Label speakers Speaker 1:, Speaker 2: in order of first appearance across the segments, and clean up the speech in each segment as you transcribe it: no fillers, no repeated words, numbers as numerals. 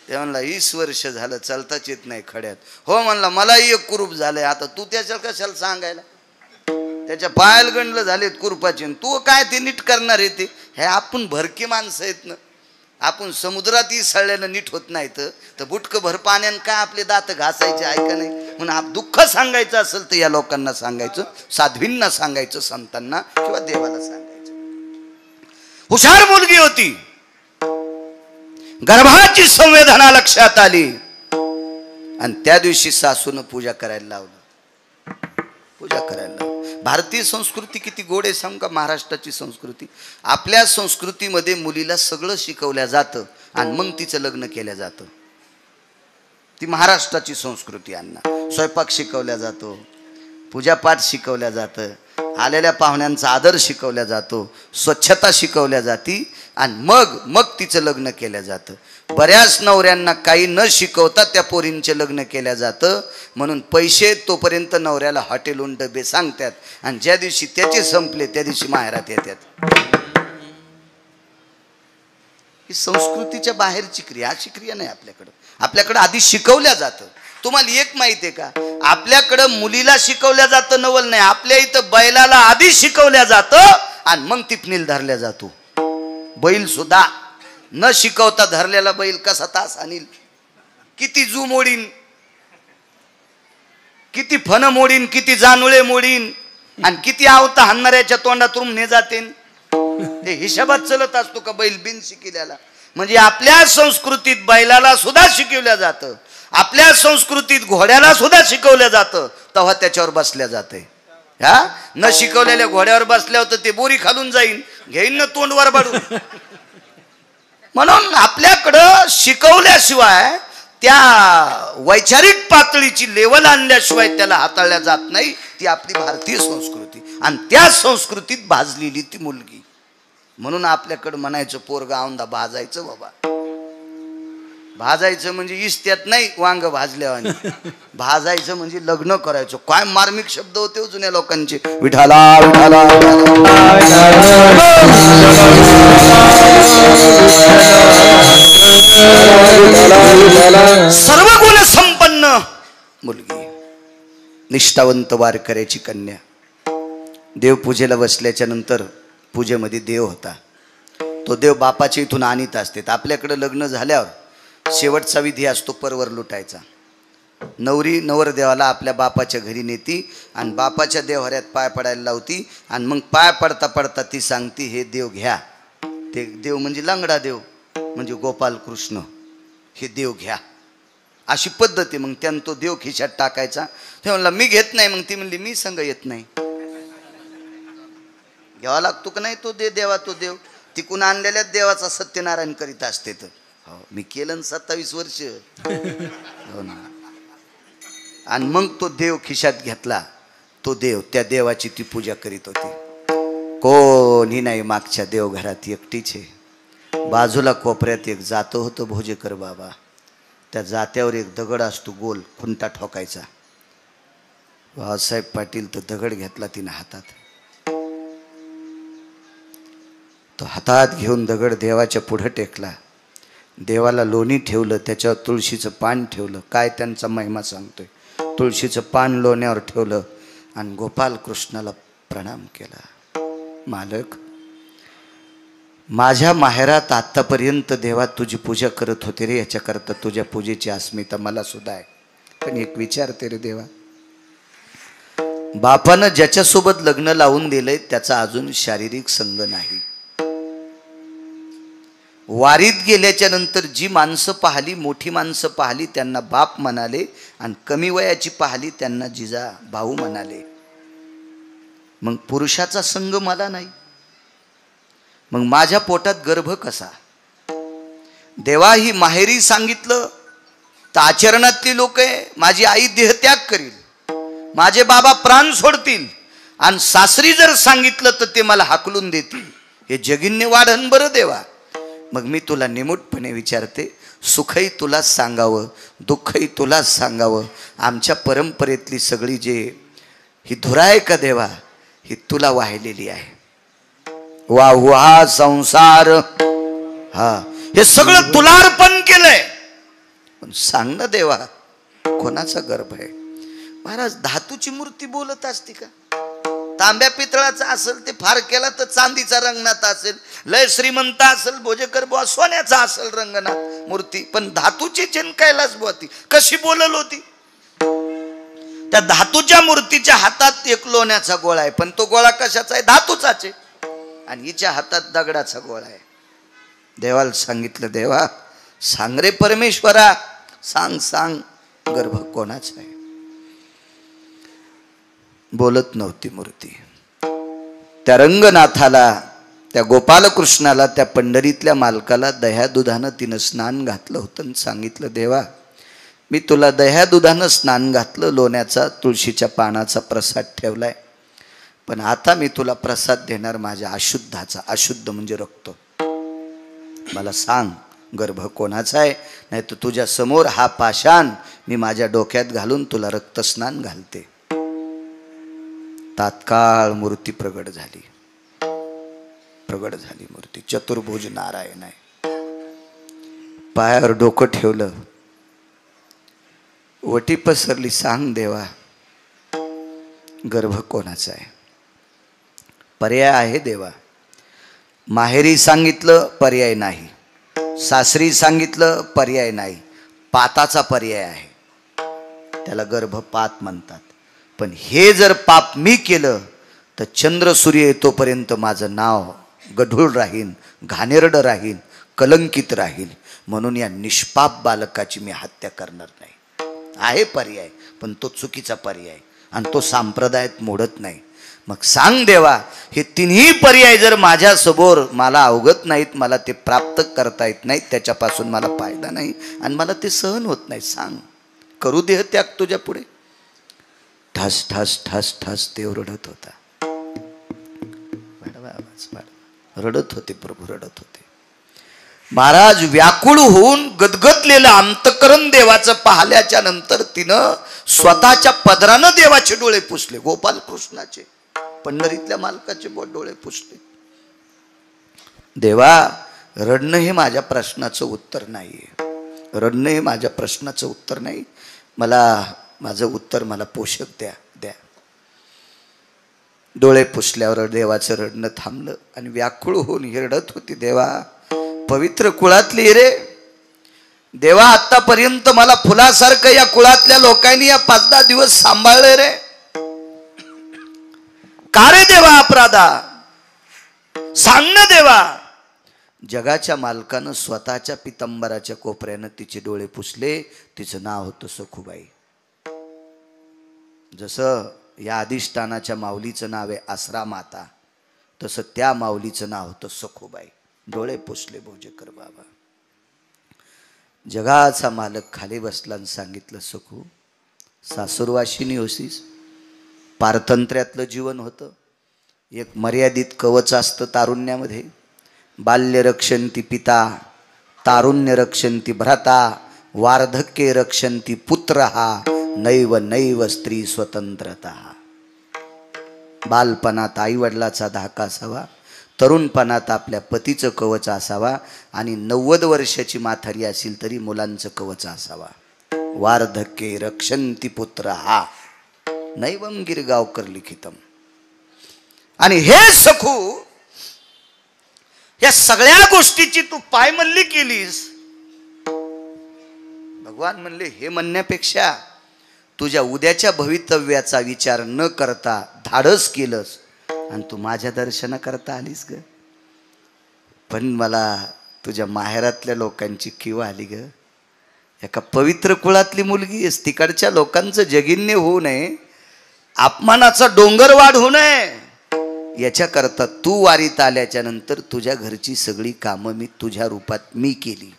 Speaker 1: ते म्हणला 20 वर्ष झालं चालताच येत नाही खड्यात. हो म्हणला मलाही एक कुरूप झालंय. आता तू त्याच्या कशाला सांगायला, त्याच्या पायाला गंडलं झालेत कुरूपाचे, तू काय ते नीट करणार आहे ते. हे आपण भरकी माणसं आहेत ना, आपण समुद्रातही सळल्यानं नीट होत नाही तर बुटकं भर पाण्यानं काय आपले दात घासायचे आहे का नाही. म्हणून दुःख सांगायचं असेल तर या लोकांना सांगायचं, साध्वींना सांगायचं, संतांना किंवा देवाला सांगायचं. हुशार मुलगी होती, गर्भाची संवेदना लक्षात आली आणि त्या दिवशी सासूनं पूजा करायला लावलं, पूजा करायला लावलं. भारतीय संस्कृती किती गोड आहे सांगू का. महाराष्ट्राची संस्कृती, आपल्या संस्कृतीमध्ये मुलीला सगळं शिकवल्या जातं आणि मग तिचं लग्न केलं जातं. ती महाराष्ट्राची संस्कृती. अण्णा स्वयंपाक शिकवल्या जातो, पूजापाठ शिकवल्या जातं, आलेल्या पाहुण्यांचा आदर शिकवल्या जातो, स्वच्छता शिकवल्या जाती आणि मग तिचं लग्न केलं जातं. बऱ्याच नवऱ्यांना काही न शिकवता त्या पोरींचे लग्न केलं जातं. म्हणून पैसे तोपर्यंत नवऱ्याला हॉटेलहून डबे सांगतात आणि ज्या दिवशी त्याचे संपले त्या दिवशी माहेरात येतात. ही संस्कृतीच्या बाहेरची क्रिया, अशी क्रिया नाही आपल्याकडं. आपल्याकडं आधी शिकवल्या जातं. तुम्हाला एक माहिती आहे का, आपल्याकडं मुलीला शिकवल्या जातं नवल नाही, आपल्या इथं बैलाला आधी शिकवल्या जातं आणि मग टिपणीला धरल्या जातो. बैल सुद्धा न शिकवता धरलेला बैल कसा तास आणील, किती जू मोडीन, किती फन मोडीन, किती जानुळे मोडीन आणि किती आवता हाणणाऱ्याच्या तोंडातून ने जाते. ते हिशोबात चलत असतो का बैल बिन शिकलेला. म्हणजे आपल्या संस्कृतीत बैलाला सुद्धा शिकवल्या जातं, आपल्या संस्कृतीत घोड्याला सुद्धा शिकवलं जातं, तेव्हा त्याच्यावर बसल्या जाते. हा न शिकवलेल्या घोड्यावर बसल्यावर तर ते बोरी खालून जाईन, घेईन ना तोंडवर बाडून. म्हणून आपल्याकडं शिकवल्याशिवाय, त्या वैचारिक पातळीची लेवल आणल्याशिवाय त्याला हाताळल्या जात नाही. ती आपली भारतीय संस्कृती आणि त्या संस्कृतीत भाजलेली ती मुलगी. म्हणून आपल्याकडं म्हणायचं पोरगा औंधा भाजायचं. बाबा भाजायचं म्हणजे इस्त्यात नाही वांग भाजल्यावानी, भाजायचं म्हणजे लग्न करायचं. काय मार्मिक शब्द होते जुन्या लोकांचे. विठाला विठाला सर्व गुण संपन्न मुलगी, निष्ठावंत वारकऱ्याची कन्या. देवपूजेला बसल्याच्या नंतर पूजेमध्ये देव होता. तो देव बापाच्या इथून आणीत असते. आपल्याकडे लग्न झाल्यावर शेवटचा विधी असतो परवर लुटायचा. नवरी नवरदेवाला आपल्या बापाच्या घरी नेती आणि बापाच्या देवहऱ्यात पाय पडायला लावती आणि मग पाय पडता पडता ती सांगती, हे देव घ्या. ते देव म्हणजे लंगडा देव, म्हणजे गोपाल कृष्ण, हे देव घ्या. अशी पद्धती. मग त्यानं तो देव खिशात टाकायचा. ते म्हणला मी घेत नाही. मग ती म्हणली मी संग येत नाही. घ्यावा लागतो का नाही तो दे देवा. तो देव तिकून आणलेल्या देवाचा सत्यनारायण करीत असते. तर हो मी केलं 27 वर्ष. हो ना. आणि मग तो देव खिशात घेतला. तो देव, त्या देवाची ती पूजा करीत होती. कोणी नाही मागच्या देवघरात, एकटीच आहे. बाजूला कोपऱ्यात एक जातो होतो भोजेकर बाबा. त्या जात्यावर एक दगड असतो गोल, खुंटा ठोकायचा. भाऊसाहेब पाटील तो दगड घेतला तिने हातात. तो हातात घेऊन दगड देवाच्या पुढे टेकला. देवाला लोणी ठेवलं, त्याच्यावर तुळशीचं पान ठेवलं. काय त्यांचा महिमा सांगतोय. तुळशीचं पान लोण्यावर ठेवलं आणि गोपाल कृष्णाला प्रणाम केला. मालक, माझ्या माहेरात आत्तापर्यंत देवा तुझी पूजा करत होते रे, याच्याकरता तुझ्या पूजेची अस्मिता मला सुद्धा आहे. पण एक विचारते रे देवा, बापानं ज्याच्यासोबत लग्न लावून दिलंय त्याचा अजून शारीरिक संग नाही. वारीत गेल्याच्या नंतर जी माणसं पाहिली, मोठी माणसं पाहिली, त्यांना बाप म्हणाले आणि कमी वयाची पाहिली त्यांना जिजा भाऊ म्हणाले. मग पुरुषाचा संग मला नाही, मग माझ्या पोटात गर्भ कसा? देवा ही माहेरी सांगितलं तर आचरणातली लोक आहे. माझी आई देहत्याग करील, माझे बाबा प्राण सोडतील आणि सासरी जर सांगितलं तर ते मला हाकलून देतील. हे जगिन्य वाढन बरं देवा. मग मी तुला निमूटपणे विचारते, सुखही तुलाच सांगावं, दुःखही तुलाच सांगावं. आमच्या परंपरेतली सगळी जे ही धुरा आहे का देवा, ही तुला वाहिलेली आहे. वाहुहा संसार, हा हे सगळं तुला अर्पण केलंय. पण सांग ना देवा, कोणाचा गर्भ आहे? महाराज, धातूची मूर्ती बोलत असते का? तांब्या पितळाचा असेल ते फार केला तर चांदीचा रंगनाथ असेल, लय श्रीमंत असेल भोजेकर बुवा सोन्याचा असेल रंगनाथ मूर्ती, पण धातूची कैलास बुवा ती कशी बोलल होती? त्या धातूच्या मूर्तीच्या हातात एक लोण्याचा गोळा आहे, पण तो गोळा कशाचा आहे? धातूचाच आहे. आणि हिच्या हातात दगडाचा गोळा आहे. देवाला सांगितलं, देवा सांग रे परमेश्वरा, सांग सांग गर्भ कोणाचा आहे? बोलत नव्हती मूर्ती. त्या रंगनाथाला, त्या गोपालकृष्णाला, त्या पंढरीतल्या मालकाला दह्या दुधानं तिनं स्नान घातलं होतं आणि सांगितलं, देवा मी तुला दह्या दुधानं स्नान घातलं, लोण्याचा तुळशीच्या पानाचा प्रसाद ठेवलाय, पण आता मी तुला प्रसाद देणार माझ्या अशुद्धाचा. अशुद्ध म्हणजे रक्त. मला सांग गर्भ कोणाचा आहे, नाही तर तुझ्या समोर हा पाषाण मी माझ्या डोक्यात घालून तुला रक्तस्नान घालते. तात्काळ मूर्ती प्रगट झाली. प्रगट झाली मूर्ती. चतुर्भुज नारायण आहे. पायावर डोकं ठेवलं, वटी पसरली. सांग देवा गर्भ कोणाचा आहे? पर्याय आहे देवा. माहेरी सांगितलं पर्याय नाही, सासरी सांगितलं पर्याय नाही, पाताचा पर्याय आहे. त्याला गर्भपात म्हणतात. पण हे जर पाप मी केलं तर चंद्र सूर्य येतोपर्यंत माझं नाव गढूळ राहीन, घाणेरडं राहीन, कलंकित राहील. म्हणून या निष्पाप बालकाची मी हत्या करणार नाही. आहे पर्याय, पण तो चुकीचा पर्याय आणि तो संप्रदायात मोडत नाही. मग सांग देवा, हे तिन्ही पर्याय जर माझ्या समोर मला अवगत नाहीत, मला ते प्राप्त करता येत नाहीत, त्याच्यापासून मला फायदा नाही आणि मला ते सहन होत नाही. सांग, करू देह त्याग तुझ्या पुढे. ठस ठस ठस ठस देव रडत होता. रडत होते प्रभू, रडत होते. महाराज व्याकुळ होऊन गदगदलेलं अंतकरण देवाचं पाहिल्याच्या नंतर तिनं स्वतःच्या पदरानं देवाचे डोळे पुसले. गोपालकृष्णाचे, पंढरीतल्या मालकाचे डोळे पुसले. देवा, रडणं हे माझ्या प्रश्नाचं उत्तर नाहीये. रडणं हे माझ्या प्रश्नाचं उत्तर नाही. मला माझं उत्तर मला पोषक द्या द्या. डोळे पुसल्यावर देवाचं रडणं थांबलं आणि व्याकुळ होऊन ही रडत होती. देवा, पवित्र कुळातली रे देवा, आतापर्यंत मला फुलासारखं या कुळातल्या लोकांनी या 5-10 दिवस सांभाळले रे. का रे देवा अपराधा? सांग ना देवा. जगाच्या मालकानं स्वतःच्या पितंबराच्या कोपऱ्यानं तिचे डोळे पुसले. तिचं नाव होतं सखुबाई. जसं या अधिष्ठानाच्या माऊलीचं नाव आहे आसरा माता, तसं त्या माऊलीचं नाव होतं सखुबाई. डोळे पुसले भोजेकर बाबा. जगाचा मालक खाली बसला आणि सांगितलं, सखू सासुरवाशिनी होसीस. पारतंत्र्यातलं जीवन होतं. एक मर्यादित कवच असतं तारुण्यामध्ये. बाल्य रक्षन्ति पिता, तारुण्य रक्षन्ति भ्राता, वार्धक्ये रक्षन्ति पुत्रहा, नैव नैव स्त्री स्वतंत्रता. बालपणात आई वडिलाचा धाका असावा, तरुणपणात आपल्या पतीचं कवच असावा आणि 90 वर्षाची म्हातारी असेल तरी मुलांचं कवच असावा. वार्धक्ये रक्षन्ति पुत्रहा, नैवम गिरगावकर लिखितम. आणि हे सखू, या सगळ्या गोष्टीची तू पायमल्ली केलीस. भगवान म्हणले, हे म्हणण्यापेक्षा तुझ्या उद्याच्या भवितव्याचा विचार न करता धाडस केलंस आणि तू माझ्या दर्शनाकरता आलीस ग. पण मला तुझ्या माहेरातल्या लोकांची किंवा आली ग. एका पवित्र कुळातली मुलगी आहेस, तिकडच्या लोकांचं जगिन्य होऊ नये, अपमानाचा डोंगर वाढ होऊ नये, याच्याकरता तू वारीत आल्याच्या नंतर तुझ्या घरची सगळी कामं मी तुझ्या रूपात मी केली.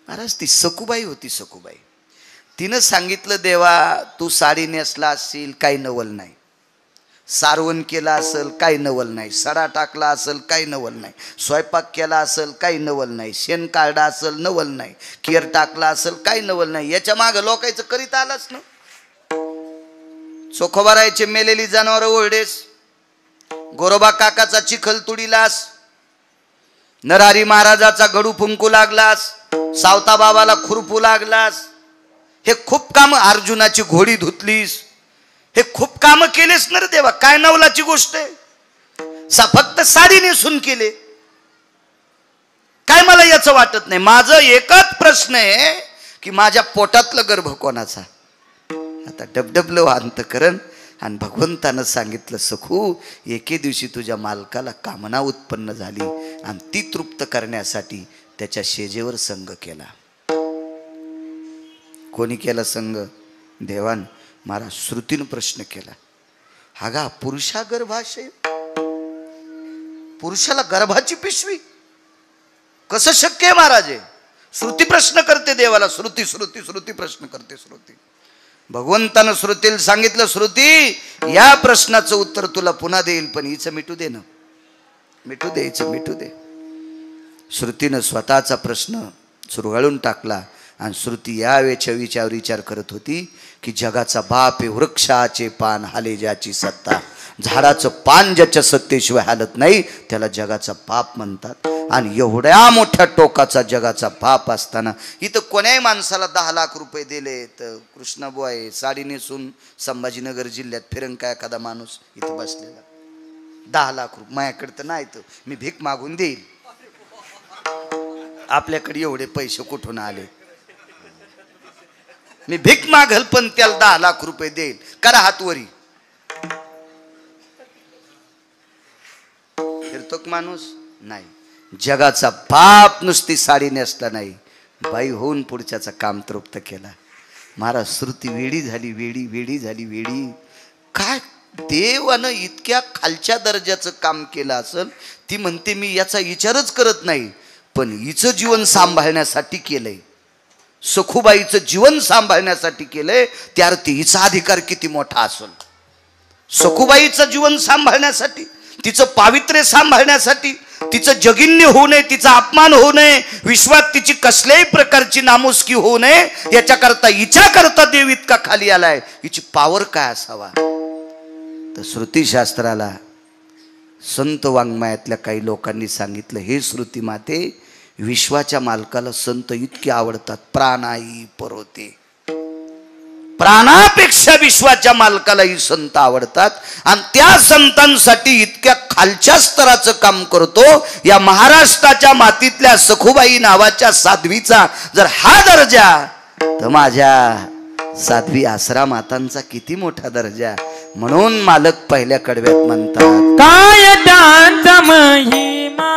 Speaker 1: महाराज, ती सखुबाई होती. सखुबाई तिनं सांगितलं, देवा तू साडी नेसला असशील काही नवल नाही, सारवण केला असेल काही नवल नाही, सडा टाकला असेल काही नवल नाही, स्वयंपाक केला असेल काही नवल नाही, शेण काढला असेल नवल नाही, केर टाकला असेल काही नवल नाही. याच्या मागं लोकांचं करीत आलाच ना. चोखोबारायचे मेलेली जनावर ओरडेस, गोरोबा काकाचा चिखल तुडीलास, नरहरी महाराजाचा गडू फुंकू लागलास, सावता बाबाला खुरपू लागलास, हे खूप काम, अर्जुनाची घोडी धुतलीस, हे खूप काम केलेस ना रे देवा. काय नवलाची गोष्ट आहे? फक्त साडी नेसून केले काय? मला याचं वाटत नाही. माझं एकच प्रश्न आहे की माझ्या पोटातलं गर्भ कोणाचा? आता डबडबलं अंतकरण. आणि भगवंतानं सांगितलं, सखू एके दिवशी तुझ्या मालकाला कामना उत्पन्न झाली आणि ती तृप्त करण्यासाठी त्याच्या शेजेवर संग केला. कोणी केला संग? देवान महाराज श्रुतीनं प्रश्न केला. हागा पुरुषा गर्भाशय, पुरुषाला गर्भाची पिशवी कसं शक्य आहे महाराज? श्रुती प्रश्न करते देवाला. श्रुती श्रुती श्रुती प्रश्न करते. श्रुती भगवंतानं श्रुतीला सांगितलं, श्रुती या प्रश्नाचं उत्तर तुला पुन्हा देईल, पण हिचं मिटू दे ना, मिटू दे, हिचं मिटू दे. श्रुतीनं स्वतःचा प्रश्न चुरगाळून टाकला आणि श्रुती या विचार विचार करत होती की जगाचा बाप आहे, वृक्षाचे पान हाले ज्याची सत्ता. झाडाचं पान ज्याच्या सत्तेशिवाय हालत नाही त्याला जगाचा बाप म्हणतात. आणि एवढ्या मोठ्या टोकाचा जगाचा बाप असताना इथं कोण्याही माणसाला 10 लाख रुपये दिले तर कृष्णाबुवा साडी नेसून संभाजीनगर जिल्ह्यात फिरन का एखादा माणूस इथं बसलेला? 10 लाख रुपये माझ्याकडे तर नाही, तर मी भीक मागून देईल. आपल्याकडे एवढे पैसे कुठून आले? मी भीक मागल पण त्याला 10 लाख रुपये देईल. करा हातवरी. फिरतो माणूस नाही. जगाचा बाप नुसती साडी नेसला नाही, बाई होऊन पुढच्याचं काम तृप्त केला. महाराज श्रुती वेडी झाली, वेडी वेडी झाली, वेडी. काय देवानं इतक्या खालच्या दर्जाचं काम केलं असेल? ती म्हणते मी याचा विचारच करत नाही, पण हिचं जीवन सांभाळण्यासाठी केलंय, सखूबाईचं जीवन सांभाळण्यासाठी केलंय. त्या अर्थी हिचा अधिकार किती मोठा असेल? सखूबाईचं जीवन सांभाळण्यासाठी, तिचं पावित्र्य सांभाळण्यासाठी, तिचं जगिन्य होऊ नये, तिचा अपमान होऊ नये, विश्वात तिची कसल्याही प्रकारची नामुष्की होऊ नये, याच्याकरता हिच्याकरता देव इतका खाली आलाय. हिची पावर काय असावा? तर श्रुतीशास्त्राला संत वाङ्मयातल्या काही लोकांनी सांगितलं, हे श्रुती माते, विश्वाच्या मालकाला संत इतके आवडतात, प्राणाई परोते. प्राणापेक्षा विश्वाच्या मालकालाही संत आवडतात. आणि त्या संतांसाठी इतक्या खालच्या स्तराचं काम करतो. या महाराष्ट्राच्या मातीतल्या सखूबाई नावाच्या साध्वीचा जर हा दर्जा, तर माझ्या साध्वी आसरा मातांचा किती मोठा दर्जा. म्हणून मालक पहिल्या कडव्यात म्हणतात,
Speaker 2: काय त्यांचा महिमा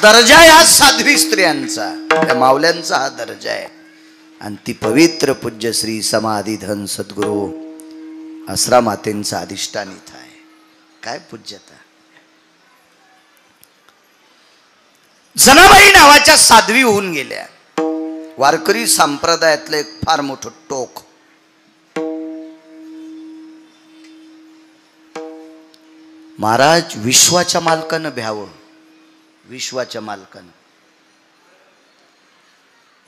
Speaker 1: दर्जा या साध्वी स्त्रियांचा. आपल्या माऊल्यांचा हा दर्जा आहे. आणि ती पवित्र पूज्य श्री समाधीधन सद्गुरू आसरा मातेंचा अधिष्ठान इथं आहे. काय पूज्यता. जनाबाई नावाच्या साध्वी होऊन गेल्या. वारकरी संप्रदायातलं एक फार मोठं टोक. महाराज विश्वाच्या मालकानं भ्यावं. विश्वाच्या मालकानं.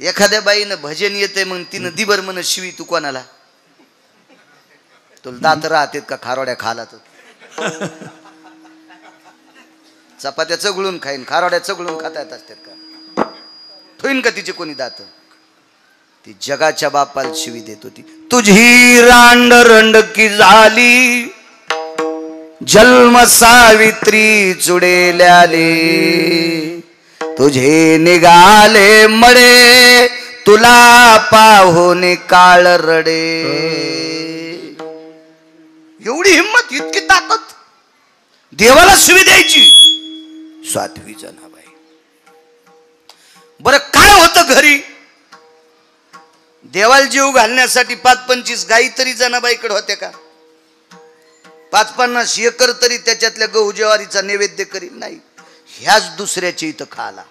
Speaker 1: एखाद्या बाईनं भजन येते मग तिनं दिबर म्हण शिवी तू कोणाला. तुला दात राहतेत का खारोड्या खाला तर. चपात्या चगळून खाईन खारोड्या चगळून खाता येत असतात का. ठोईन का तिचे कोणी दात. ती जगाच्या बापाला शिवी देत होती. तुझी रांड रंडकी झाली जन्म सावित्री चुडेल्याले. तुझे निघाले मळे तुला पाहून काळ रडे. एवढी हिंमत इतकी ताकद देवाला शिवी द्यायची. साध्वी जनाबाई. बरं काय होतं घरी. देवाला जीव घालण्यासाठी 5-25 गाई तरी जनाबाईकडे होत्या का. 5-50 एकर तरी त्याच्यातल्या गहू ज्वारीचा नैवेद्य करीत नाही. ह्याच दुसऱ्याच्या इथं खाला.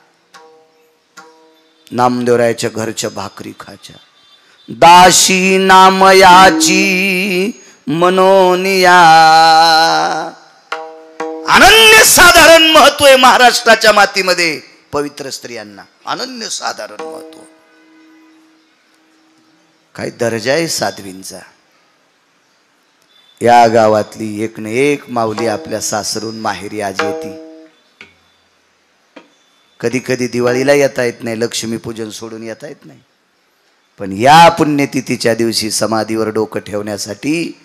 Speaker 1: नामदेवरायाच्या घरच्या भाकरी खाच्या. दाशी नामयाची मनोनिया. अनन्य साधारण महत्व आहे महाराष्ट्राच्या मातीमध्ये पवित्र स्त्रियांना. अनन्य साधारण महत्व. काय दर्जा आहे साध्वींचा. या गावातली एक न एक माऊली आपल्या सासरून माहेरी आज येते. कधी कधी दिवाळीला येता येत नाही. लक्ष्मीपूजन सोडून येता येत नाही. पण या पुण्यतिथीच्या दिवशी समाधीवर डोकं ठेवण्यासाठी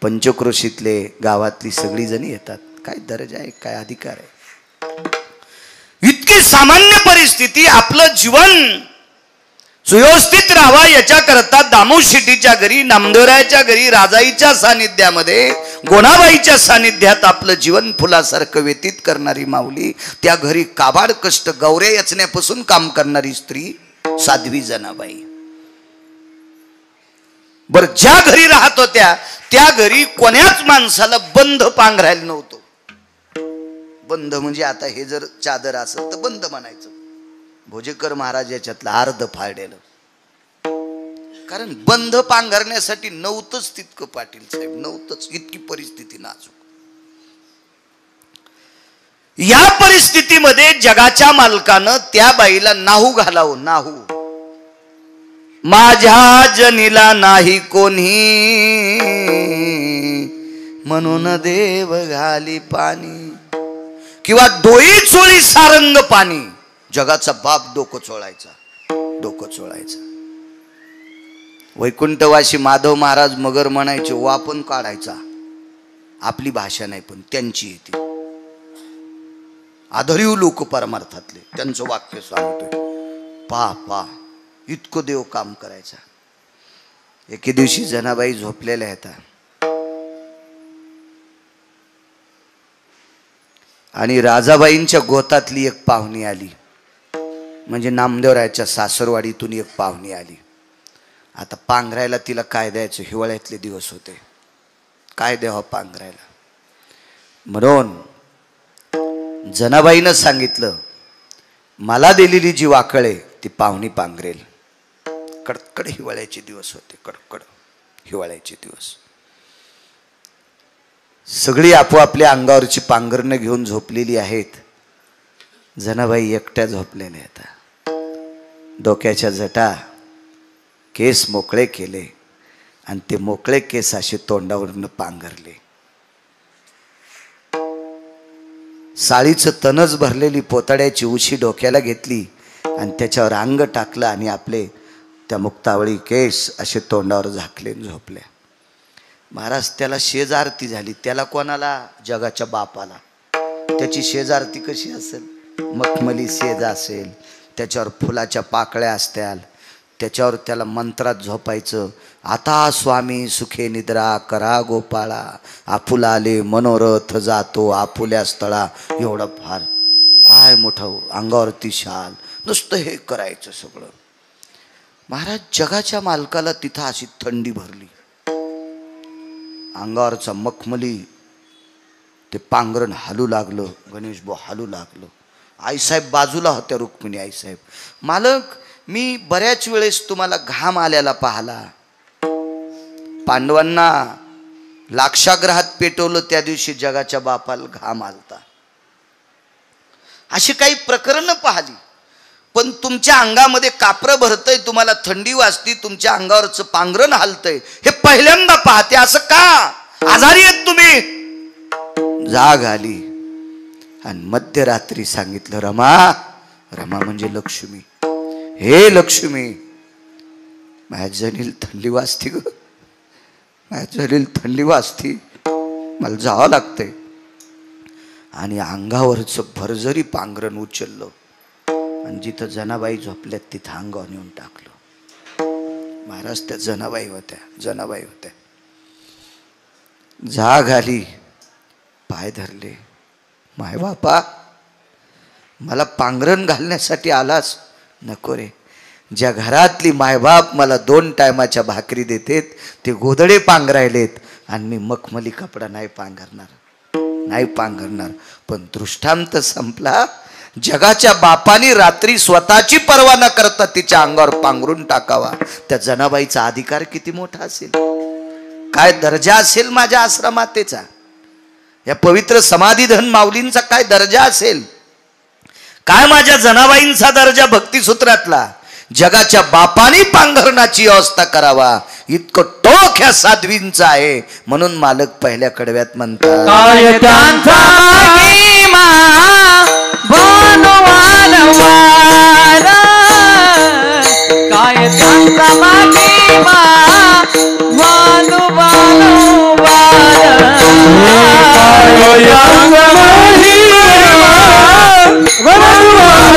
Speaker 1: पंचक्रोशीतले गावातली सगळी जणी येतात. काय दर्जा आहे. काय अधिकार आहे. इतकी सामान्य परिस्थिती. आपलं जीवन सुव्यवस्थित राहावा याच्याकरता दामू शेट्टीच्या घरी नामदेवरायाच्या घरी राजाईच्या सानिध्यामध्ये गोणाबाईच्या सानिध्यात आपलं जीवन फुलासारखं व्यतीत करणारी माऊली. त्या घरी काबाड कष्ट गौऱ्या याचण्यापासून काम करणारी स्त्री साध्वी जनाबाई. बर ज्या घरी राहत होत्या त्या घरी कोण्याच माणसाला बंध पांघरायला नव्हतं. बंध म्हणजे आता हे जर चादर असेल तर बंध म्हणायचं. भोजेकर महाराज याच्यातलं अर्ध फाळलेलं. कारण बंध पांघरण्यासाठी नव्हतंच तितकं पाटील साहेब. नव्हतंच. इतकी परिस्थिती नाजूक. या परिस्थितीमध्ये जगाच्या मालकानं त्या बाईला नाहू घालावं. नाहू. माझ्या जनीला नाही कोणी म्हणून देव घाली पाणी. किंवा डोई चोळी सारंग पाणी. जगाचा बाप डोकं चोळायचा. डोकं चोळायचा. वैकुंठवासी माधव महाराज मगर म्हणायचे. वापन काढायचा. आपली भाषा नाही पण त्यांची येते. आदरीव लोक परमार्थातले त्यांचं वाक्य सांगतोय. पा इतकं देव काम करायचा. एके दिवशी जनाबाई झोपलेल्या आहेत आणि राजाबाईंच्या गोतातली एक पाहुणी आली. म्हणजे नामदेवरायाच्या सासरवाडीतून एक पाहुणी आली. आता पांघरायला तिला काय द्यायचं. हिवाळ्यातले दिवस होते. काय द्यावं पांघरायला. म्हणून जनाबाईनं सांगितलं मला दिलेली जी वाकळ आहे ती पाहुणी पांघरेल. कडकड हिवाळ्याचे दिवस होते. कडकड हिवाळ्याचे दिवस. सगळी आपोआपल्या अंगावरची पांघरणं घेऊन झोपलेली आहेत. जनाबाई एकट्या झोपलेल्या आहेत. डोक्याच्या जटा केस मोकळे केले आणि ते मोकळे केस असे तोंडावरून पांघरले. साळीचं तणच भरलेली पोताड्याची उशी डोक्याला घेतली आणि त्याच्यावर अंग टाकलं आणि आपले त्या मुक्तावळी केस असे तोंडावर झाकले झोपल्या. महाराज त्याला शेजारती झाली. त्याला कोणाला. जगाच्या बापाला. त्याची शेजारती कशी असेल. मखमली शेज असेल. त्याच्यावर फुलाच्या पाकळ्या असत्याल. त्याच्यावर त्याला मंत्रात झोपायचं. आता स्वामी सुखे निद्रा करा गोपाळा. आपुलाले मनोरथ जातो आपुल्या स्थळा. एवढं फार काय मोठं अंगावरती शाल. नुसतं हे करायचं सगळं. महाराज जगाच्या मालकाला तिथं अशी थंडी भरली, अंगावरचा मखमली ते पांघरण हालू लागलं, गणेश भाऊ हालू लागलं. आईसाहेब बाजूला होत्या, रुक्मिणी आईसाहेब. मालक, मी बऱ्याच वेळेस तुम्हाला घाम आल्याला पाहला. पांडवांना लाक्षागृहात पेटवलं त्या दिवशी जगाच्या बापाला घाम आलता. अशी काही प्रकरणं पाहिली, पण तुमच्या अंगामध्ये कापरं भरतय, तुम्हाला थंडी वाजती, तुमच्या अंगावरचं पांघरण हालतंय, हे पहिल्यांदा पाहते. असं का? आजारी आहेत तुम्ही? जाग आली आणि मध्यरात्री सांगितलं, रमा, रमा म्हणजे लक्ष्मी, हे लक्ष्मी, माझ्या जनील थंडी वाजती ग, माझ्या जनील थंडी वाजती, मला जावं लागतंय. आणि अंगावरचं भरजरी पांघरण उचललं आणि जिथं जनाबाई झोपल्यात तिथं अंगावर नेऊन टाकलं. महाराज त्या जनाबाई होत्या, जनाबाई होत्या. जाग आली, पाय धरले. माय बापा, मला पांघरण घालण्यासाठी आलास? नको रे, ज्या घरातली मायबाप मला 2 टायमाच्या भाकरी देतेत ते गोदडे पांघरायलेत आणि मी मखमली कपडा नाही पांघरणार, नाही पांघरणार. पण दृष्टांत संपला. जगाच्या बापानी रात्री स्वतःची पर्वा न करता तिच्या अंगावर पांघरून टाकावा. त्या जनाबाईचा अधिकार किती मोठा असेल, काय दर्जा असेल माझ्या आश्रमातेचा, या पवित्र समाधीधन माऊलींचा काय दर्जा असेल, काय माझ्या जनाबाईंचा दर्जा भक्तिसूत्रातला. जगाच्या बापानी पांघरणाची व्यवस्था करावा इतकं टोक ह्या साध्वींचं आहे. म्हणून मालक पहिल्या कडव्यात म्हणतात,
Speaker 2: काय त्यांचा महिमा बनवान वार, काय त्यांचा महिमा बनवान वार, काय त्यांचा महिमा बनवान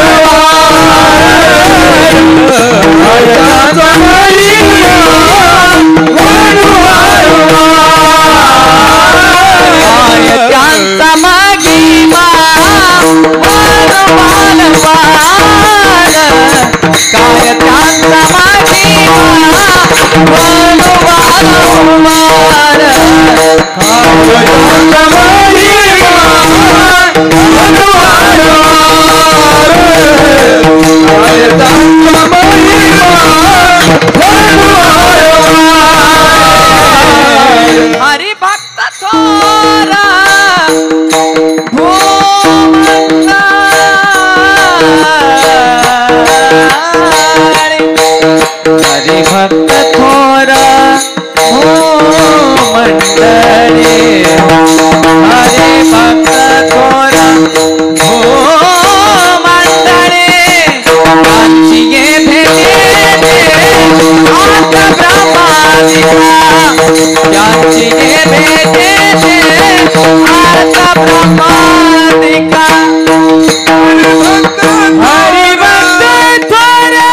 Speaker 2: हरि भक्त थोरा हरि भक्त थोरा मंडळे, हरि भक्त थोरा मंडळे, कांची भेटे आता ब्रह्मादिका, कांची भेटे आता ब्रह्मादिका. हरि भक्त थोरा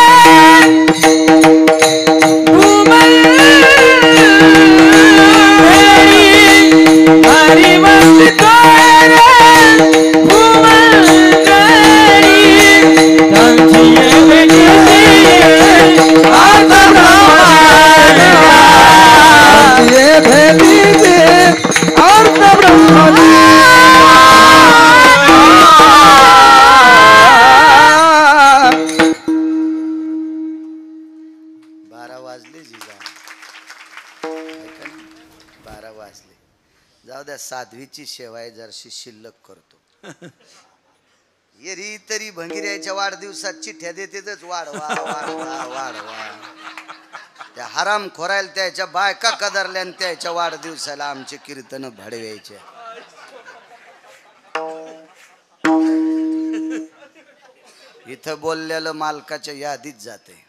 Speaker 2: हरि भक्त थोरा मंडळे, कांची भेटे आता ब्रह्मादिका, भेटे अर्थ ब्रह्मादिका.
Speaker 1: 12 वाजले जिजा, 12 वाजले. जाऊ द्या, साध्वीची सेवा आहे, जरशी शिल्लक करतो. येरी तरी भंगिऱ्याच्या वाढदिवसात चिठ्ठ्या देतेच, वाढवा वाढवा वाढवा. त्या हराम खोरायला त्याच्या बायका कदरल्या आणि त्याच्या वाढदिवसाला आमचे कीर्तन भडवायचे. इथं बोललेलं मालकाच्या यादीत जाते.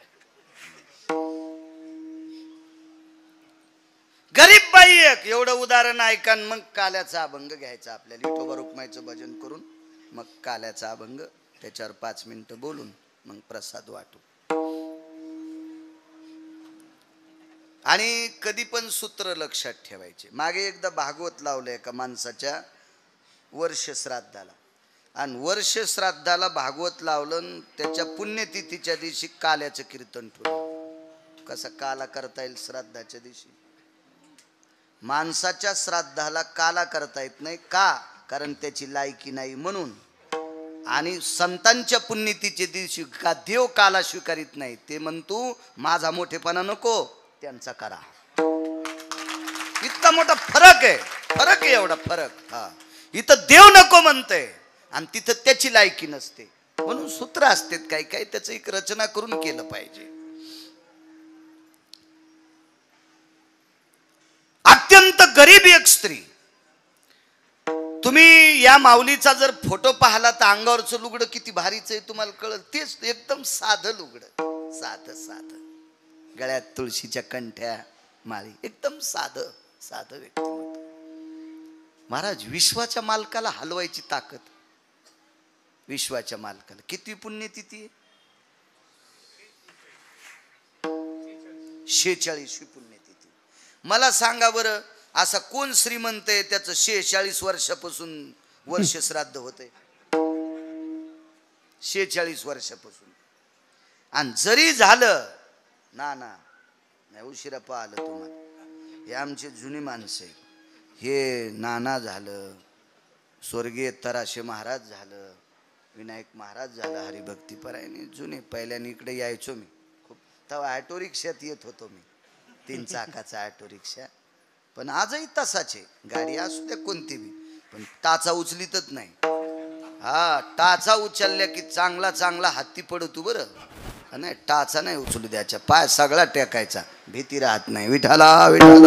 Speaker 1: गरीब बाई एक एवढं उदाहरण ऐका, मग काल्याचा अभंग घ्यायचा आपल्याला. विठोबा रुक्माईचं भजन करून मग काल्याचा अभंग, त्याच्यावर 5 मिनिटं बोलून मग प्रसाद वाटू. आणि कधी पण सूत्र लक्षात ठेवायचे. मागे एकदा भागवत लावलं एका माणसाच्या वर्ष श्राद्धाला. आणि वर्ष श्राद्धाला भागवत लावलं, त्याच्या पुण्यतिथीच्या दिवशी काल्याचं कीर्तन ठेवलं. कसा काला करता येईल श्राद्धाच्या दिवशी? माणसाच्या श्राद्धाला काला करता येत नाही का? कारण त्याची लायकी नाही म्हणून. आणि संतांच्या पुण्यतिथीच्या दिवशी का देव काला स्वीकारित नाही. ते म्हणतो माझा मोठेपणा नको, त्यांचा करा. इतका मोठा फरक आहे. फरक आहे एवढा फरक. हा, इथं देव नको म्हणतंय आणि तिथं त्याची लायकी नसते. म्हणून सूत्र असतात काही काही, त्याचं एक रचना करून केलं पाहिजे. अत्यंत गरीब एक स्त्री. तुम्ही या माऊलीचा जर फोटो पाहिला तर अंगावरचं लुगडं किती भारीच आहे तुम्हाला कळत. तेच एकदम साधं लुगडं, साधं साधं, गळ्यात तुळशीच्या कंठ्या माळी, एकदम साधं साधं व्यक्तिमत्व. महाराज, विश्वाच्या मालकाला हलवायची ताकद. विश्वाच्या मालकाला किती पुण्यतिथी आहे? 46वी पुण्यतिथी. मला सांगा बरं, असा कोण श्रीमंत आहे त्याचं 46 वर्षापासून वर्ष श्राद्ध होतंय? 46 वर्षापासून. आणि जरी झालं ना नाही, उशिरा पाहिलं तुम्हाला. हे आमचे जुनी माणसं आहे. हे नाना झालं, स्वर्गीय तराशे महाराज झालं, विनायक महाराज झालं, हरिभक्तीपरायणे जुने. पहिल्याने इकडे यायचो मी खूप. तेव्हा ऑटो रिक्षात येत होतो मी, 3 चाकाचा ऑटो रिक्षा. पण आजही तसाच आहे. गाडी असू द्या कोणती बी, पण टाचा उचलीतच नाही. हा, टाचा उचलल्या की चांगला चांगला हत्ती पडतो बरं. नाही, टाचा नाही उचलू द्यायचा, पाय सगळा टेकायचा, भीती राहत नाही. विठाला विठाला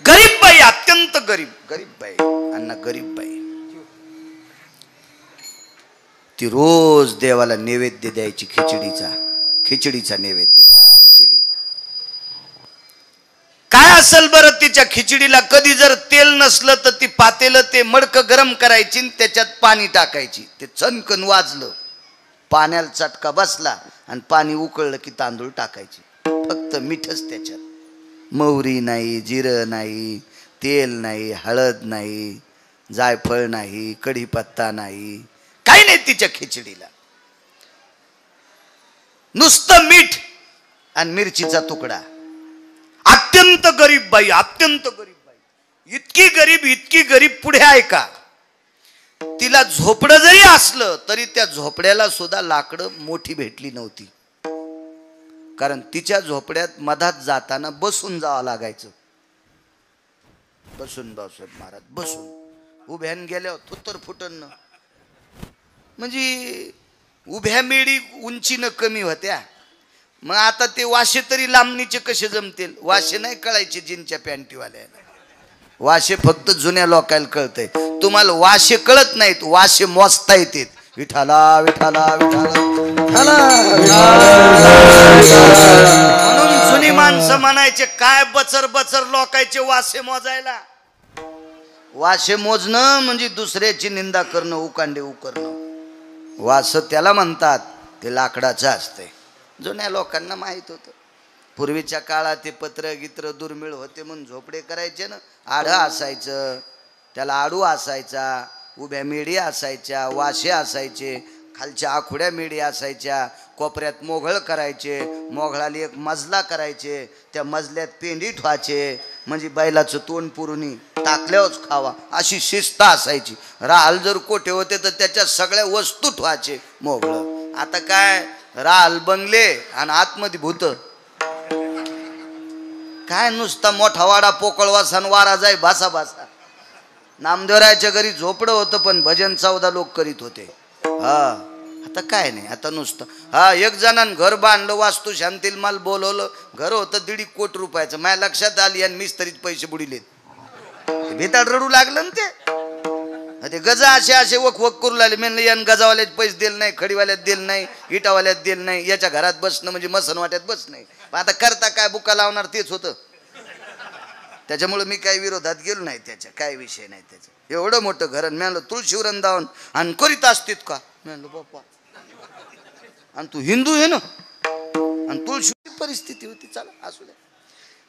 Speaker 1: गरीब बाई, अत्यंत गरीब. गरीब बाई, अण्णा गरीब बाई. ती रोज देवाला नैवेद्य द्यायची, खिचडीचा नैवेद्य. खिचडी काय असेल बरं तिच्या खिचडीला? कधी जर तेल नसलं तर ती पातेलं ते मडकं गरम करायची, त्याच्यात पाणी टाकायची. ते चणकन वाजलं, पाण्याला चटका बसला आणि पाणी उकळलं की तांदूळ टाकायचे. फक्त मीठच त्याच्यात. मोहरी नाही, जिरं नाही, तेल नाही, हळद नाही, जायफळ नाही, कढीपत्ता नाही, काही नाही तिच्या खिचडीला. नुसतं मीठ आणि मिरचीचा तुकडा. अत्यंत गरीब बाई, अत्यंत गरीब बाई. इतकी गरीब पुढे आहे का? तिला झोपडं जरी असलं तरी त्या झोपड्याला सुद्धा लाकडं मोठी भेटली नव्हती. कारण तिच्या झोपड्यात मधात जाताना बसून जावं लागायचं. बसून बाळासाहेब महाराज बसून. उभ्यान गेल्यावर थुत्तर फुटन. म्हणजे उभ्या मेडी उंचीनं कमी होत्या. मग आता ते वाशे तरी लांबणीचे कसे जमतील? वाशे नाही कळायचे जिनच्या पॅन्टीवाल्याला. वाशे फक्त जुन्या लोकांना कळतंय. तुम्हाला वाशे कळत नाहीत, वाशे मोजता येतात. विठाला विठाला विठाला. म्हणून जुनी माणसं म्हणायचे काय बचर बचर लोकांचे वाशे मोजायला. वाशे मोजणं म्हणजे दुसऱ्याची निंदा करणं, उकांडे उकरणं. वास त्याला म्हणतात, ते लाकडाचं असतंय. जुन्या लोकांना माहित होतं. पूर्वीच्या काळात ते पत्र गित्र दुर्मिळ होते म्हणून झोपडे करायचे ना. आढं असायचं, त्याला आडू असायचा, उभ्या मेडी असायच्या, वाशे असायचे, खालच्या आखुड्या मेडी असायच्या, कोपऱ्यात मोघळ करायचे, मोघळाला एक मजला करायचे, त्या मजल्यात पेंडी ठेवायचे म्हणजे बैलाचं तोंड पुरुणी टाकल्यावरच खावा अशी शिस्त असायची. राहाल जर कोठे होते तर त्याच्या सगळ्या वस्तू ठेवायचे मोघळ. आता काय राहाल बंगले आणि आतमध्ये भूत. काय नुसता मोठा वाडा पोकळवासा वारा जाय भासा भासा. नामदेवरायाच्या घरी झोपडं होतं पण भजन 14 लोक करीत होते. हा, आता काय नाही, आता नुसतं. हा, एक जणांनी घर बांधलं, वास्तू शांतील माल बोलवलं. घर होतं 1.5 कोटी रुपयाचं. माझ्या लक्षात आली आणि मिस्त्रीत पैसे बुडिलेत. भेताड रडू लागलं ना ते गजा असे असे वक वक करू लागले. मी यान गजावाल्यात पैसे दिले नाही, खडीवाल्यात दिले नाही, इटावाल्यात दिले नाही. याच्या घरात बसणं म्हणजे मसन वाट्यात बस नाही. आता करता काय, बुका लावणार तेच होतं. त्याच्यामुळे मी काही विरोधात गेलो नाही. त्याच्या काय विषय नाही त्याचा. एवढं मोठं घर. मी म्हणलं तुळशी वृंदावन आणि करीत असतीत का? मी म्हणलं बाप्पा, आणि तू हिंदू आहे ना, आणि तुळशी परिस्थिती होती. चला असू द्या.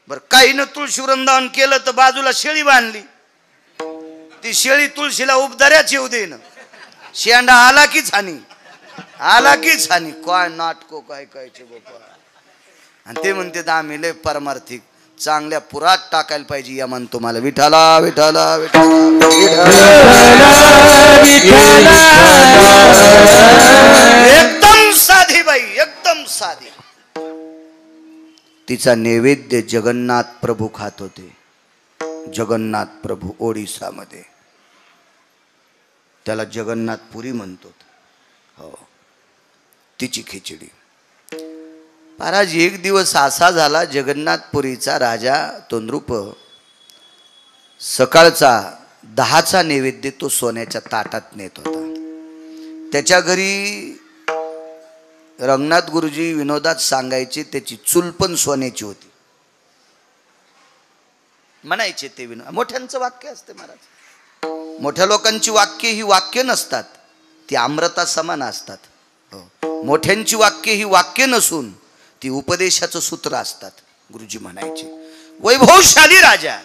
Speaker 1: बरं काहीनं तुळशी वृंदावन केलं तर बाजूला शेळी बांधली, ती शेळी तुळशीला उपदाऱ्याच येऊ देईन, शेंडा आला कीच हानी, आला कीच हानी. काय नाटको काय कायचे बाबा. आणि ते म्हणते आम्ही लय परमार्थिक, चांगल्या पुरात टाकायला पाहिजे या मन तुम्हाला. विठाला विठाला एकदम साधी बाई, एकदम साधी. तिचा नैवेद्य जगन्नाथ प्रभू खात होते. जगन्नाथ प्रभू ओडिसामध्ये, त्याला जगन्नाथपुरी म्हणतो. हो, तिची खिचडी. महाराज एक दिवस असा झाला, जगन्नाथपुरीचा राजा तोंद्रुप सकाळचा 10चा नैवेद्य तो सोन्याच्या ताटात नेत होता. त्याच्या घरी रंगनाथ गुरुजी विनोदात सांगायचे, त्याची चूल पण सोन्याची होती. म्हणायचे ते विनोद. मोठ्यांचं वाक्य असते महाराज. मोठ्या लोकांची वाक्य ही वाक्य नसतात, ती अमृता समान असतात. हो, मोठ्यांची वाक्य ही वाक्य नसून ती उपदेशाचं सूत्र असतात. गुरुजी म्हणायचे वैभवशाली राजा,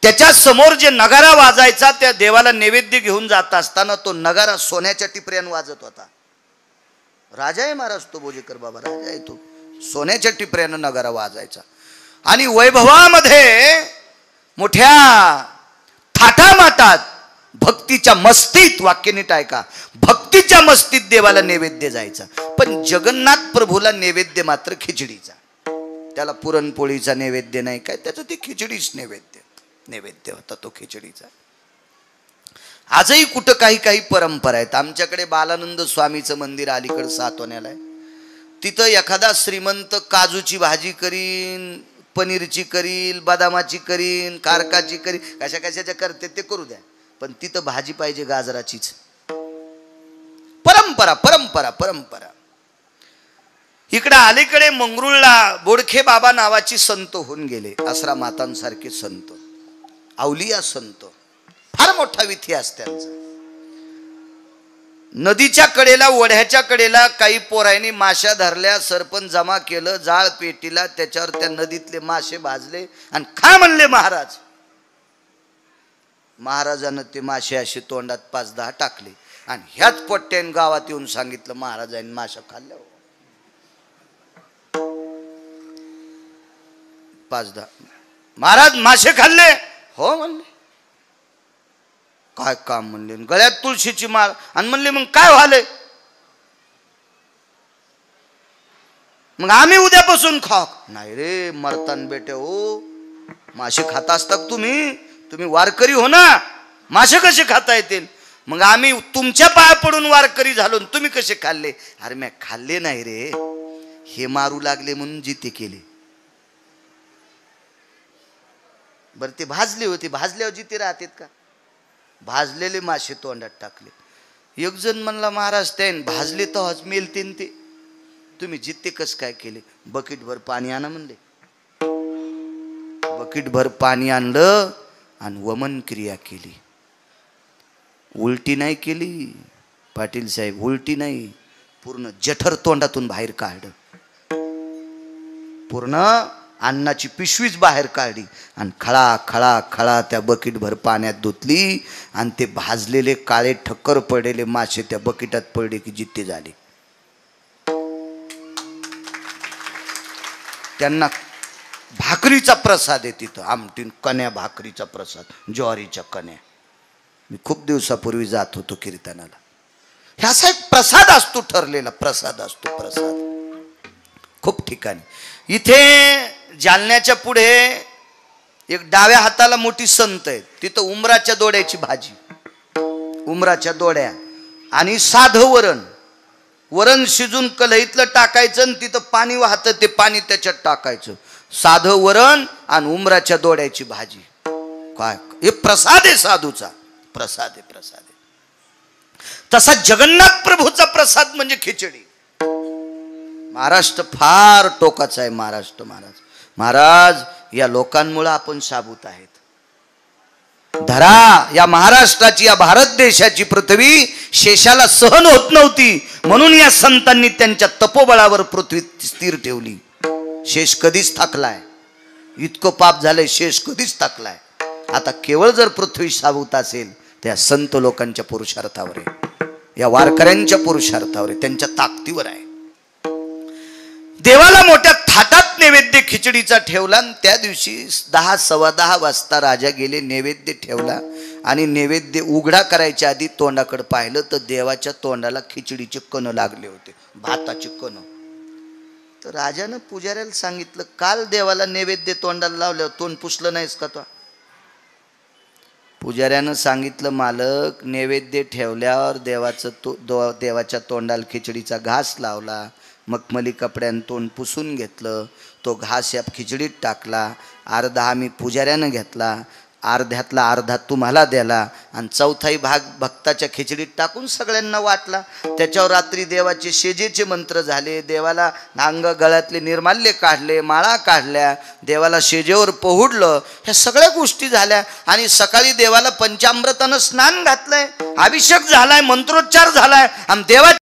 Speaker 1: त्याच्या समोर जे नगारा वाजायचा, त्या देवाला नैवेद्य घेऊन जात असताना तो नगारा सोन्याच्या टिपऱ्यान वाजत होता. राजा आहे महाराज तो, बोजेकर बाबा राजा आहे तो. सोन्याच्या टिपऱ्यानं नगारा वाजायचा. आणि वैभवामध्ये मोठ्या थाटामाटात भक्तीच्या मस्तीत, वाक्य नीट ऐका, भक्तीच्या मस्तीत देवाला नैवेद्य जायचा. पण जगन्नाथ प्रभूला नैवेद्य मात्र खिचडीचा. त्याला पुरणपोळीचा नैवेद्य नाही काय, त्याचं ती खिचडीच नैवेद्य होता तो खिचडीचा. आजही कुठं काही काही परंपरा आहेत. आमच्याकडे बालानंद स्वामीचं मंदिर अलीकडे सातवण्याला आहे. तिथं एखादा श्रीमंत काजूची भाजी करीन, पनीरची करील, बदामाची करीन, कारकाची करीन, कशा कशाच्या करते ते करू द्या, पण तिथं भाजी पाहिजे गाजराचीच. परंपरा परंपरा परंपरा. इकडे अलीकडे मंगरुळला बोडखे बाबा नावाची संत होऊन गेले. आसरा मातांसारखे संत, अवलिया संत, फार मोठा इतिहास त्यांचा. नदीच्या कडेला, ओढ्याच्या कडेला काही पोरांनी माश्या धरल्या, सरपंच जमा केलं, जाळ पेटीला, त्याच्यावर त्या नदीतले मासे भाजले आणि खा म्हणले महाराज. महाराजानं ते मासे असे तोंडात 5-10 टाकले आणि ह्याच पोट्ट्याने गावात येऊन सांगितलं महाराजांनी माशा खाल्ल्या. 5-10 महाराज मासे खाल्ले? हो म्हणले. काय काम म्हणले? गळ्यात तुळशीची माळ. आणि म्हणले मग काय व्हालंय? मग आम्ही उद्यापासून खाऊ. नाही रे मरतान बेटे हो, मासे खाता असतात तुम्ही वारकरी हो ना, मासे कसे खाता येतील? मग आम्ही तुमच्या पाया पडून वारकरी झालो, तुम्ही कसे खाल्ले? अरे मी खाल्ले नाही रे, हे मारू लागले म्हणून जिते केले. बर ते भाजले होते, भाजल्यावर जिते राहतात का? भाजलेले मासे तोंडात टाकले. एक जण म्हणला महाराज त्याने भाजले तर मेलते ते, तुम्ही जिते कस काय केले? बकेट भर पाणी आणा म्हणले. बकेट भर पाणी आणलं आणि वमन क्रिया केली. उलटी नाही केली पाटील साहेब, उलटी नाही, पूर्ण जठर तोंडातून बाहेर काढलं. पूर्ण अन्नाची पिशवीच बाहेर काढली आणि खळा खळा खळा त्या बकेट भर पाण्यात धुतली आणि ते भाजलेले काळे ठक्कर पडलेले मासे त्या बकेटात पडले की जित्ते झाले. त्यांना भाकरीचा प्रसाद आहे तिथं, आमटीन कण्या भाकरीचा प्रसाद, ज्वारीच्या कण्या. मी खूप दिवसापूर्वी जात होतो कीर्तनाला. ह्याचा एक प्रसाद असतो, ठरलेला प्रसाद असतो, प्रसाद खूप ठिकाणी. इथे जालन्याच्या पुढे एक डाव्या हाताला मोठी संत आहे, तिथं उमराच्या दोड्याची भाजी, उमराच्या दोड्या आणि साधं वरण. वरण शिजून कढईतलं टाकायचं आणि तिथं पाणी वाहतं, ते पाणी त्याच्यात टाकायचं. साधं वरण आणि उमराच्या दोड्याची भाजी. काय हे प्रसाद आहे, साधूचा प्रसाद आहे, प्रसाद आहे. तसा जगन्नाथ प्रभूचा प्रसाद म्हणजे खिचडी. महाराष्ट्र फार टोकाचा आहे. महाराष्ट्र महाराज या लोकांमुळे आपण साबूत आहेत. धरा या महाराष्ट्राची, या भारत देशाची पृथ्वी शेषाला सहन होत नव्हती, म्हणून या संतांनी त्यांच्या तपोबळावर पृथ्वी स्थिर ठेवली. शेष कधीच थकलाय. इतकं पाप झालंय, शेष कधीच टाकलाय. आता केवळ जर पृथ्वी सावूत असेल त्या संत लोकांच्या पुरुषार्थावर आहे, या वारकऱ्यांच्या पुरुषार्थावर आहे, त्यांच्या ताकदीवर आहे. देवाला मोठ्या थाटात नैवेद्य खिचडीचा ठेवला. त्या दिवशी 10 सव्वा 10 वाजता राजा गेले, नैवेद्य ठेवला आणि नैवेद्य उघडा करायच्या आधी तोंडाकडे पाहिलं तर देवाच्या तोंडाला खिचडीचे कण लागले होते, भाताचे कण. तर राजानं पुजाऱ्याला सांगितलं, काल देवाला नैवेद्य तोंडाला लावल्यावर तोंड पुसलं नाहीस का तो? पुजाऱ्यानं सांगितलं, मालक नैवेद्य ठेवल्यावर देवाच्या तोंडाला खिचडीचा घास लावला, मखमली कपड्यानं तोंड पुसून घेतलं, तो घास या खिचडीत टाकला, अर्धा आम्ही पुजाऱ्यानं घेतला, अर्ध्यातला अर्धा तुम्हाला द्याला आणि चौथाही भाग भक्ताच्या खिचडीत टाकून सगळ्यांना वाटला. त्याच्यावर रात्री देवाचे शेजेचे मंत्र झाले, देवाला अंग गळ्यातले निर्माल्य काढले, माळा काढल्या, देवाला शेजेवर पोहुडलं, ह्या सगळ्या गोष्टी झाल्या. आणि सकाळी देवाला पंचामृतानं स्नान घातलंय, अभिषेक झालाय, मंत्रोच्चार झालाय आणि देवा